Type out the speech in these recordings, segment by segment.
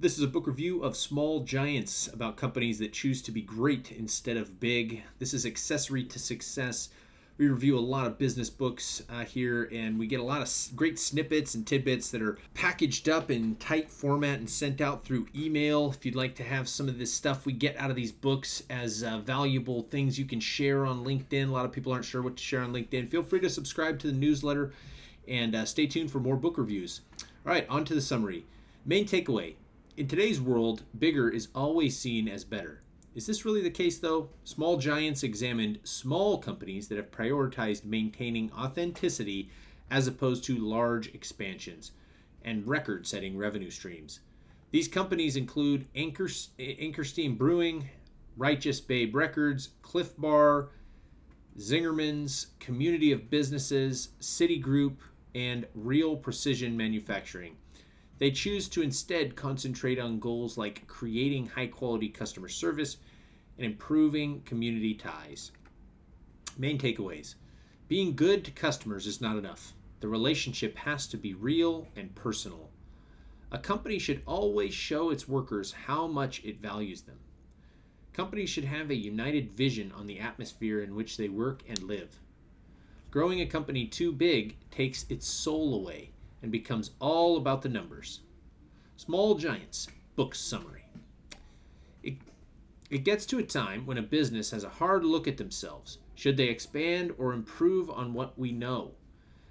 This is a book review of Small Giants about companies that choose to be great instead of big. This is Accessory to Success. We review a lot of business books here, and we get a lot of great snippets and tidbits that are packaged up in tight format and sent out through email. If you'd like to have some of this stuff we get out of these books as valuable things you can share on LinkedIn. A lot of people aren't sure what to share on LinkedIn. Feel free to subscribe to the newsletter and stay tuned for more book reviews. All right, on to the summary. Main takeaway. In today's world, bigger is always seen as better. Is this really the case, though? Small Giants examined small companies that have prioritized maintaining authenticity as opposed to large expansions and record-setting revenue streams. These companies include Anchor Brewing, Righteous Babe Records, Clif Bar, Zingerman's, Community of Businesses, Citi Group, and Real Precision Manufacturing. They choose to instead concentrate on goals like creating high-quality customer service and improving community ties. Main takeaways. Being good to customers is not enough. The relationship has to be real and personal. A company should always show its workers how much it values them. Companies should have a united vision on the atmosphere in which they work and live. Growing a company too big takes its soul away and becomes all about the numbers. Small Giants, book summary. It gets to a time when a business has a hard look at themselves. Should they expand or improve on what we know?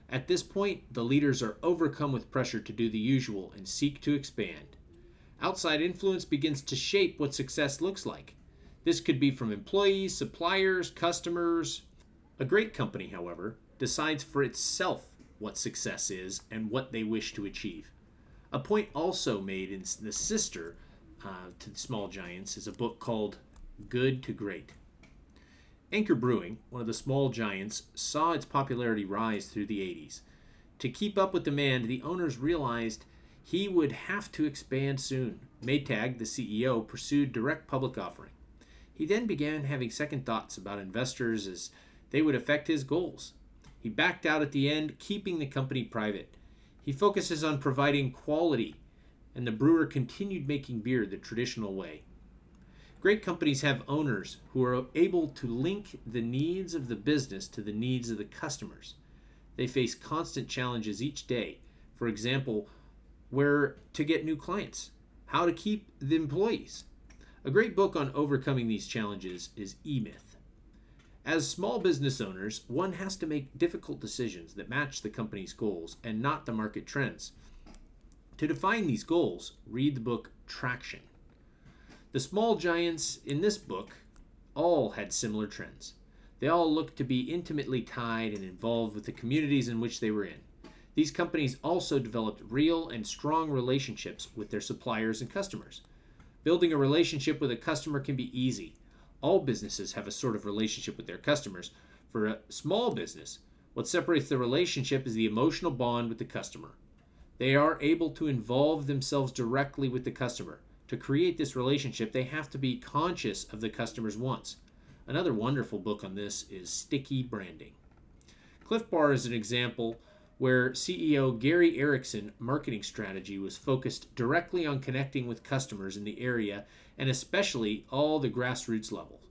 At this point, the leaders are overcome with pressure to do the usual and seek to expand. Outside influence begins to shape what success looks like. This could be from employees, suppliers, customers. A great company, however, decides for itself what success is and what they wish to achieve. A point also made in the sister to the Small Giants is a book called Good to Great. Anchor Brewing, one of the Small Giants, saw its popularity rise through the 80s. To keep up with demand, the owners realized he would have to expand soon. Maytag, the CEO, pursued direct public offering. He then began having second thoughts about investors as they would affect his goals. He backed out at the end, keeping the company private. He focuses on providing quality, and the brewer continued making beer the traditional way. Great companies have owners who are able to link the needs of the business to the needs of the customers. They face constant challenges each day. For example, where to get new clients, how to keep the employees. A great book on overcoming these challenges is E-Myth. As small business owners, one has to make difficult decisions that match the company's goals and not the market trends. To define these goals, read the book Traction. The small giants in this book all had similar trends. They all looked to be intimately tied and involved with the communities in which they were in. These companies also developed real and strong relationships with their suppliers and customers. Building a relationship with a customer can be easy. All businesses have a sort of relationship with their customers. For a small business, what separates the relationship is the emotional bond with the customer. They are able to involve themselves directly with the customer. To create this relationship, they have to be conscious of the customer's wants. Another wonderful book on this is Sticky Branding. Clif Bar is an example where CEO Gary Erickson's marketing strategy was focused directly on connecting with customers in the area and especially all the grassroots levels.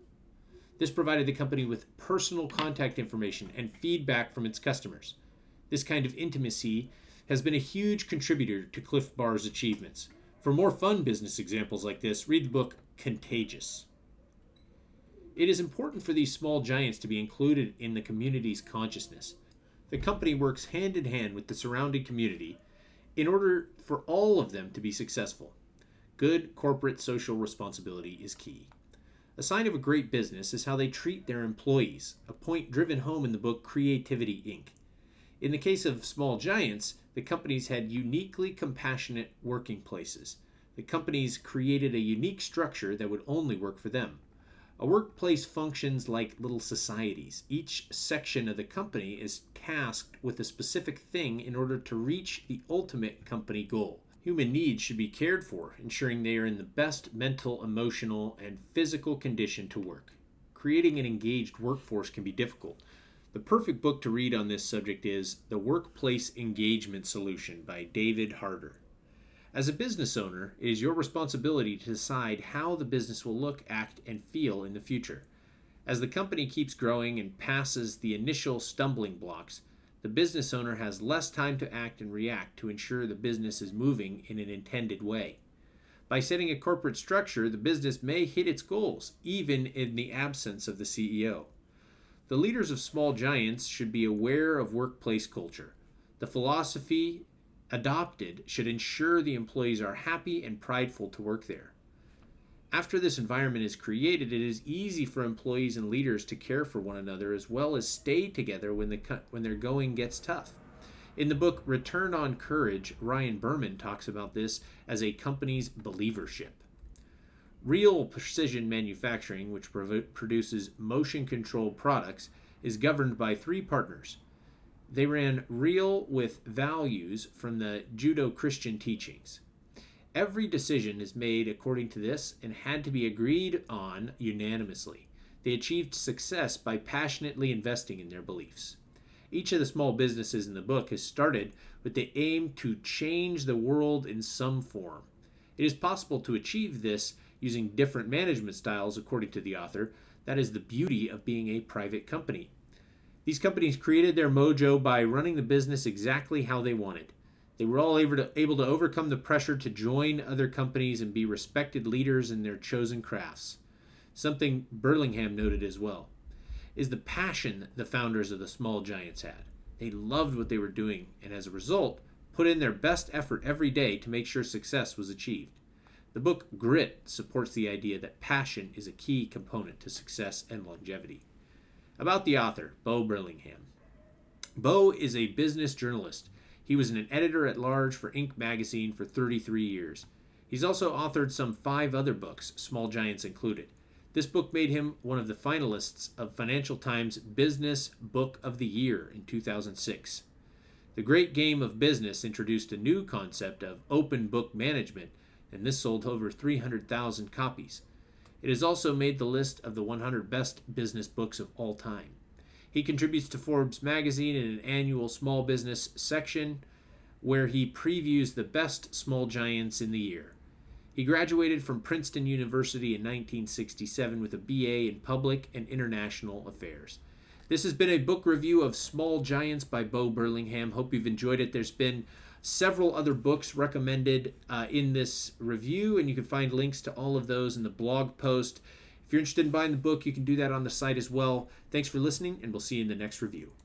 This provided the company with personal contact information and feedback from its customers. This kind of intimacy has been a huge contributor to Clif Bar's achievements. For more fun business examples like this, read the book Contagious. It is important for these small giants to be included in the community's consciousness. The company works hand in hand with the surrounding community in order for all of them to be successful. Good corporate social responsibility is key. A sign of a great business is how they treat their employees, a point driven home in the book Creativity Inc. In the case of Small Giants, the companies had uniquely compassionate working places. The companies created a unique structure that would only work for them. A workplace functions like little societies. Each section of the company is tasked with a specific thing in order to reach the ultimate company goal. Human needs should be cared for, ensuring they are in the best mental, emotional, and physical condition to work. Creating an engaged workforce can be difficult. The perfect book to read on this subject is The Workplace Engagement Solution by David Harder. As a business owner, it is your responsibility to decide how the business will look, act, and feel in the future. As the company keeps growing and passes the initial stumbling blocks, the business owner has less time to act and react to ensure the business is moving in an intended way. By setting a corporate structure, the business may hit its goals, even in the absence of the CEO. The leaders of small giants should be aware of workplace culture. The philosophy adopted should ensure the employees are happy and prideful to work there. After this environment is created, it is easy for employees and leaders to care for one another as well as stay together when their going gets tough. In the book Return on Courage, Ryan Berman talks about this as a company's believership. Real precision manufacturing, which produces motion-controlled products, is governed by three partners. They ran real with values from the Judeo-Christian teachings. Every decision is made according to this and had to be agreed on unanimously. They achieved success by passionately investing in their beliefs. Each of the small businesses in the book has started with the aim to change the world in some form. It is possible to achieve this using different management styles, according to the author. That is the beauty of being a private company. These companies created their mojo by running the business exactly how they wanted. They were all able to overcome the pressure to join other companies and be respected leaders in their chosen crafts. Something Burlingham noted as well is the passion the founders of the small giants had. They loved what they were doing and as a result put in their best effort every day to make sure success was achieved. The book Grit supports the idea that passion is a key component to success and longevity. About the author, Bo Burlingham. Bo is a business journalist. He was an editor-at-large for Inc. magazine for 33 years. He's also authored some 5 other books, Small Giants included. This book made him one of the finalists of Financial Times Business Book of the Year in 2006. The Great Game of Business introduced a new concept of open book management, and this sold over 300,000 copies. It has also made the list of the 100 best business books of all time. He contributes to Forbes magazine in an annual small business section where he previews the best small giants in the year. He graduated from Princeton University in 1967 with a BA in Public and International Affairs. This has been a book review of Small Giants by Bo Burlingham. Hope you've enjoyed it. There's been several other books recommended in this review, and you can find links to all of those in the blog post. If you're interested in buying the book, you can do that on the site as well. Thanks for listening, and we'll see you in the next review.